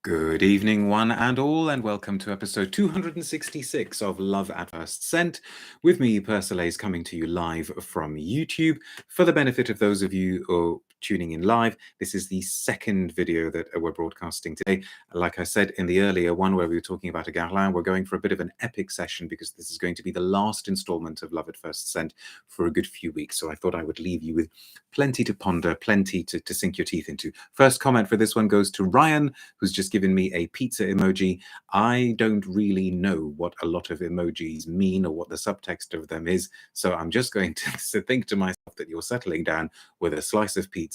Good evening, one and all, and welcome to episode 266 of Love at First Scent, with me, Persolaise, coming to you live from YouTube. For the benefit of those of you who are tuning in live, this is the second video that we're broadcasting today. Like I said in the earlier one where we were talking about a Garlin, we're going for a bit of an epic session because this is going to be the last installment of Love at First Scent for a good few weeks. So I thought I would leave you with plenty to ponder, plenty to sink your teeth into. First comment for this one goes to Ryan, who's just given me a pizza emoji. I don't really know what a lot of emojis mean or what the subtext of them is, so I'm just going to think to myself that you're settling down with a slice of pizza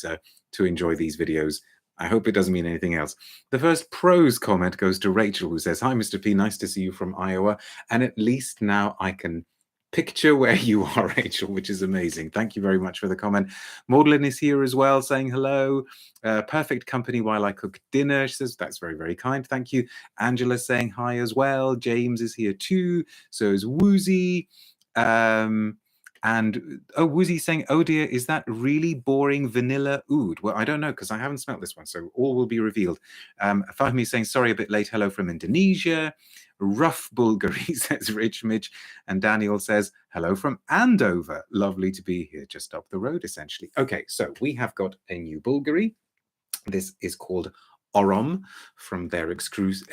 to enjoy these videos. I hope it doesn't mean anything else. The first pros comment goes to Rachel, who says, "Hi, Mr. P, nice to see you from Iowa, and at least now I can picture where you are," Rachel, which is amazing. Thank you very much for the comment. Maudlin is here as well, saying hello. Perfect company while I cook dinner. She says, that's very, very kind. Thank you. Angela saying hi as well. James is here too. So is Woozy. And Woozy saying, oh dear, is that really boring vanilla-oud? Well, I don't know because I haven't smelt this one, so all will be revealed. Fahmi saying, sorry, a bit late. Hello from Indonesia. Rough Bulgari, says Rich Mitch. And Daniel says, hello from Andover. Lovely to be here, just up the road, essentially. Okay, so we have got a new Bulgari. This is called Orom from their exclusive,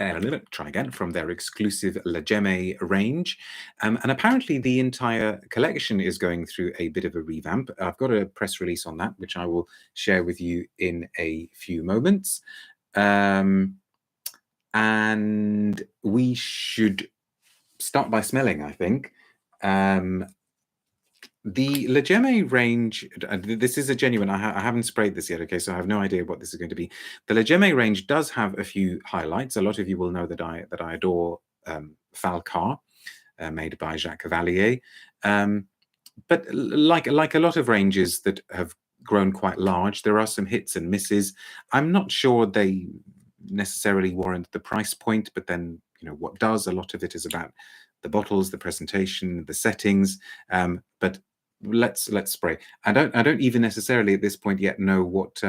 Le Gemme range. And apparently the entire collection is going through a bit of a revamp. I've got a press release on that, which I will share with you in a few moments. And we should start by smelling, I think. The Le Gemme range, this is a genuine, I haven't sprayed this yet, okay, so I have no idea what this is going to be. The Le Gemme range does have a few highlights. A lot of you will know that I adore Falcar, made by Jacques Cavalier. But like a lot of ranges that have grown quite large, there are some hits and misses. I'm not sure they necessarily warrant the price point, but then, you know, what does? A lot of it is about the bottles, the presentation, the settings. But let's spray. I don't even necessarily at this point yet know what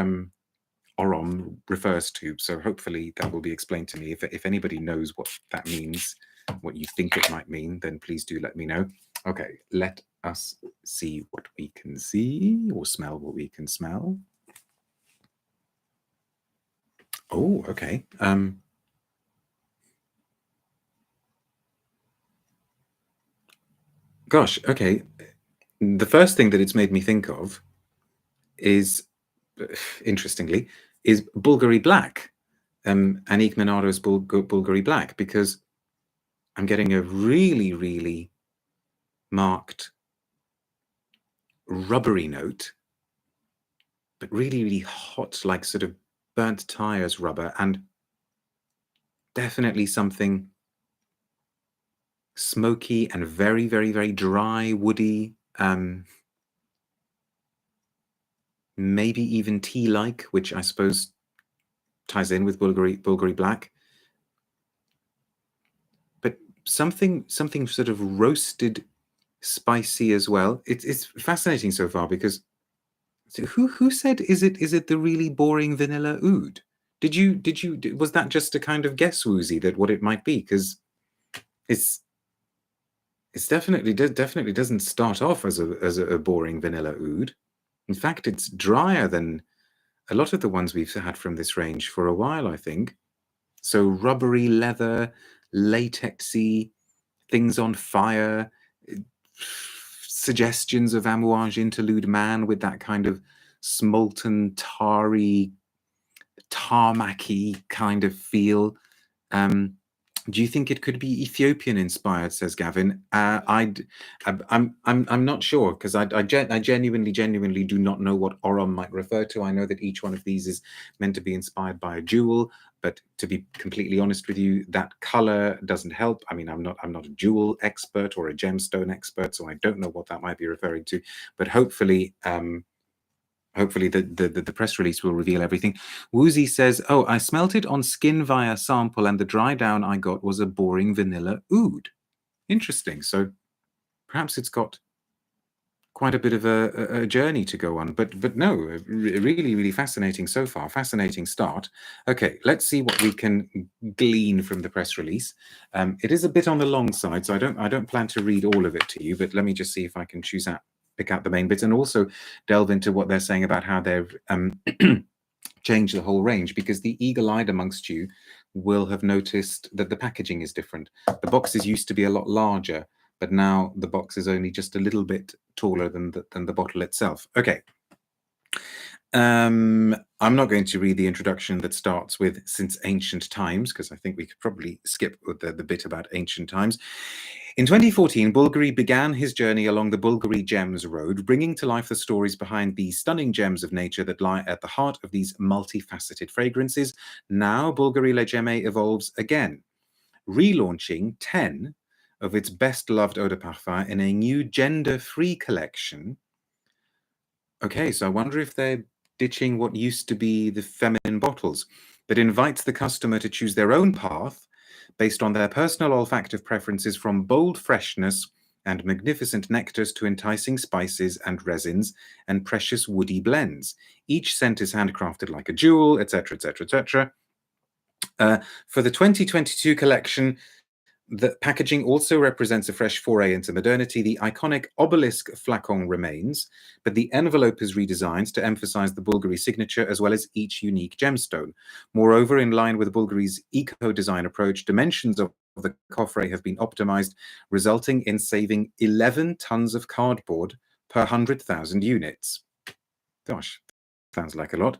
Orom refers to, so hopefully that will be explained to me. If anybody knows what that means, what you think it might mean, then please do let me know. Okay, let us see what we can see, or smell what we can smell. Oh, okay. Gosh, okay. The first thing that it's made me think of is, interestingly, is Bulgari Black, Anique Minaro's Bulgari Black, because I'm getting a really, really marked rubbery note, but really, really hot, like sort of burnt tires rubber, and definitely something smoky and very, very, very dry, woody, maybe even tea-like, which I suppose ties in with Bulgari Black. But something sort of roasted, spicy as well. It's fascinating so far because who said is it the really boring vanilla-oud? Was that just a kind of guess, Woozy, that what it might be? Because it's definitely doesn't start off as a boring vanilla-oud. In fact, it's drier than a lot of the ones we've had from this range for a while, I think. So rubbery leather, latexy, things on fire, suggestions of Amouage Interlude Man with that kind of smolten, tarry, tarmac-y kind of feel. Do you think it could be Ethiopian inspired? Says Gavin. I'm not sure, because I genuinely do not know what Orom might refer to. I know that each one of these is meant to be inspired by a jewel, but to be completely honest with you, that color doesn't help. I mean, I'm not a jewel expert or a gemstone expert, so I don't know what that might be referring to. But hopefully, the press release will reveal everything. Woozy says, oh, I smelt it on skin via sample and the dry down I got was a boring vanilla-oud. Interesting. So perhaps it's got quite a bit of a journey to go on. But no, really, really fascinating so far. Fascinating start. Okay, let's see what we can glean from the press release. It is a bit on the long side, so I don't plan to read all of it to you, but let me just see if I can pick out the main bits, and also delve into what they're saying about how they've changed the whole range, because the eagle-eyed amongst you will have noticed that the packaging is different. The boxes used to be a lot larger, but now the box is only just a little bit taller than the bottle itself. Okay. I'm not going to read the introduction that starts with "since ancient times," because I think we could probably skip the bit about ancient times. In 2014, Bulgari began his journey along the Bulgari Gems Road, bringing to life the stories behind the stunning gems of nature that lie at the heart of these multifaceted fragrances. Now, Bulgari Le Gemme evolves again, relaunching 10 of its best-loved eau de parfum in a new gender-free collection. Okay, so I wonder if they're ditching what used to be the feminine bottles, that invites the customer to choose their own path based on their personal olfactive preferences, from bold freshness and magnificent nectars to enticing spices and resins and precious woody blends. Each scent is handcrafted like a jewel, etc., etc., etc. For the 2022 collection, the packaging also represents a fresh foray into modernity. The iconic obelisk flacon remains, but the envelope is redesigned to emphasize the Bulgari signature as well as each unique gemstone. Moreover, in line with Bulgari's eco-design approach, dimensions of the coffret have been optimized, resulting in saving 11 tons of cardboard per 100,000 units. Gosh, sounds like a lot.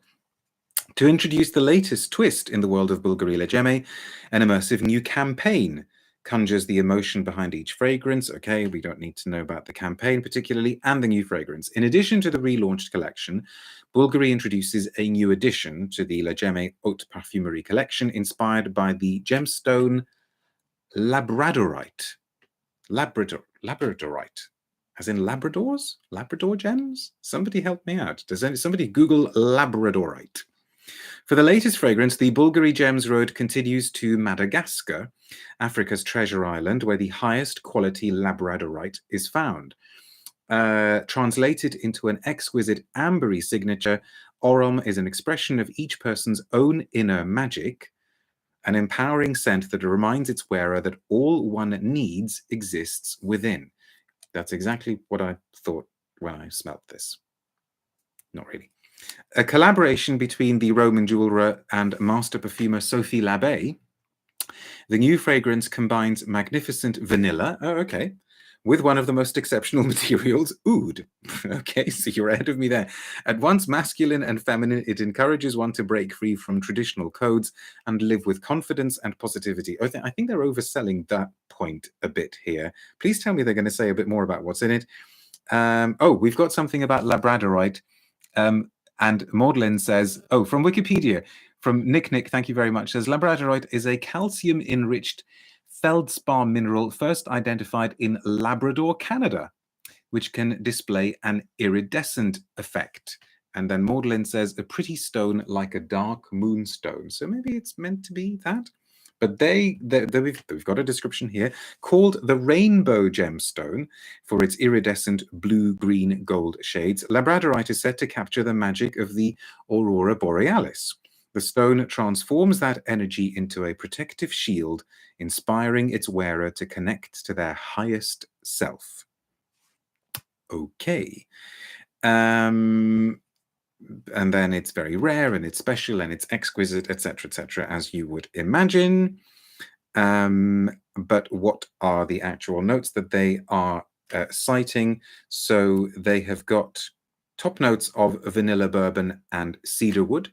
To introduce the latest twist in the world of Bulgari Le Gemme, an immersive new campaign conjures the emotion behind each fragrance. Okay, we don't need to know about the campaign particularly, and the new fragrance. In addition to the relaunched collection, Bulgari introduces a new addition to the Le Gemme Haute Parfumerie collection, inspired by the gemstone labradorite. Labradorite. As in Labradors? Labrador gems? Somebody help me out. Does somebody Google labradorite? For the latest fragrance, the Bulgari Gems Road continues to Madagascar, Africa's treasure island, where the highest quality labradorite is found. Translated into an exquisite ambery signature, Orom is an expression of each person's own inner magic, an empowering scent that reminds its wearer that all one needs exists within. That's exactly what I thought when I smelt this. Not really. A collaboration between the Roman jeweler and master perfumer Sophie Labbe, the new fragrance combines magnificent vanilla, with one of the most exceptional materials, oud. Okay, so you're ahead of me there. At once masculine and feminine, it encourages one to break free from traditional codes and live with confidence and positivity. I think they're overselling that point a bit here. Please tell me they're going to say a bit more about what's in it. We've got something about labradorite. And Maudlin says, from Wikipedia, from Nick, thank you very much, says labradorite is a calcium-enriched feldspar mineral first identified in Labrador, Canada, which can display an iridescent effect. And then Maudlin says, a pretty stone like a dark moonstone. So maybe it's meant to be that. But we've got a description here called the rainbow gemstone for its iridescent blue, green, gold shades. Labradorite is said to capture the magic of the aurora borealis. The stone transforms that energy into a protective shield, inspiring its wearer to connect to their highest self. Okay. And then it's very rare and it's special and it's exquisite, etc., as you would imagine. But what are the actual notes that they are citing? So they have got top notes of vanilla bourbon and cedarwood,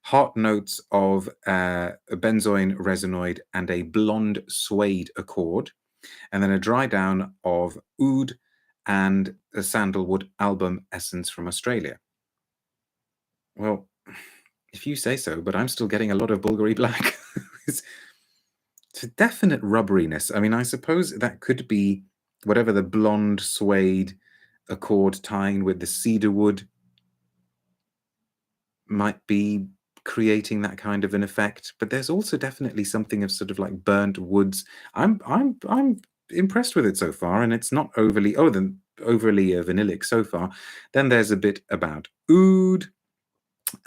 heart notes of benzoin resinoid and a blonde suede accord, and then a dry down of oud and a sandalwood album essence from Australia. Well, if you say so, but I'm still getting a lot of Bulgari Black. It's a definite rubberiness. I mean, I suppose that could be whatever the blonde suede accord tying with the cedarwood might be creating that kind of an effect. But there's also definitely something of sort of like burnt woods. I'm impressed with it so far, and it's not overly. Oh, then overly vanillic so far. Then there's a bit about oud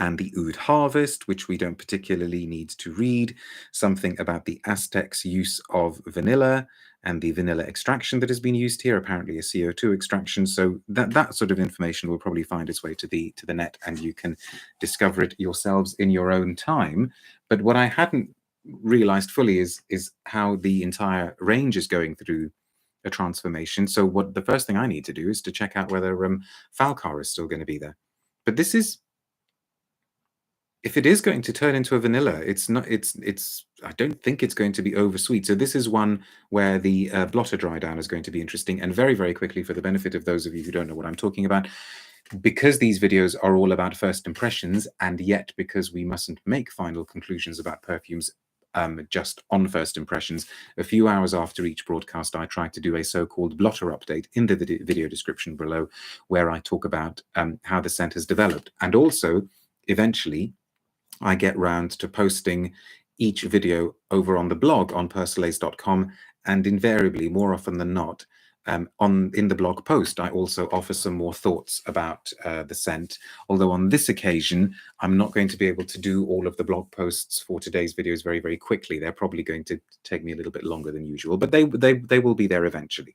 and the oud harvest, which we don't particularly need to read, something about the Aztecs' use of vanilla and the vanilla extraction that has been used here, apparently a CO2 extraction. So that sort of information will probably find its way to the net, and you can discover it yourselves in your own time. But what I hadn't realized fully is how the entire range is going through a transformation. So what the first thing I need to do is to check out whether Falcar is still going to be there. But this is, if it is going to turn into a vanilla, it's not. I don't think it's going to be oversweet. So this is one where the blotter dry down is going to be interesting. And very, very quickly, for the benefit of those of you who don't know what I'm talking about, because these videos are all about first impressions, and yet because we mustn't make final conclusions about perfumes just on first impressions, a few hours after each broadcast, I try to do a so-called blotter update in the video description below, where I talk about how the scent has developed. And also, eventually, I get round to posting each video over on the blog on persolaise.com, and invariably, more often than not, in the blog post, I also offer some more thoughts about the scent. Although on this occasion, I'm not going to be able to do all of the blog posts for today's videos very, very quickly. They're probably going to take me a little bit longer than usual, but they will be there eventually.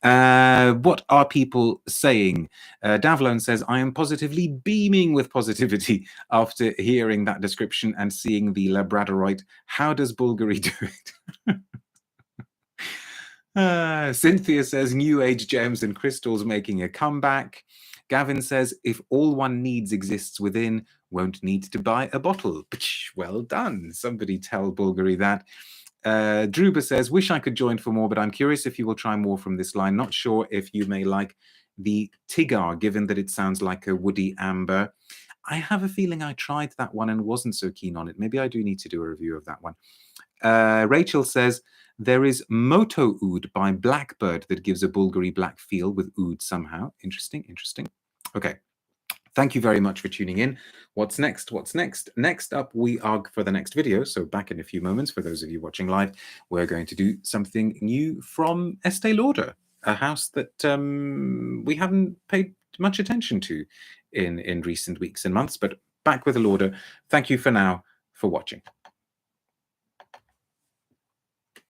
What are people saying? Davlone says, I am positively beaming with positivity after hearing that description and seeing the Labradorite. How does Bulgari do it? Cynthia says, new age gems and crystals making a comeback. Gavin says, if all one needs exists within, won't need to buy a bottle. Well done. Somebody tell Bulgari that. Druba says, wish I could join for more, but I'm curious if you will try more from this line. Not sure if you may like the Tigar, given that it sounds like a woody amber. I have a feeling I tried that one and wasn't so keen on it. Maybe I do need to do a review of that one. Rachel says, there is Moto Oud by Blackbird that gives a Bulgari black feel with oud somehow. Interesting, interesting. Okay. Thank you very much for tuning in. What's next? What's next? Next up, we are, for the next video, so back in a few moments, for those of you watching live, we're going to do something new from Estee Lauder, a house that we haven't paid much attention to in recent weeks and months, but back with a Lauder. Thank you for now for watching.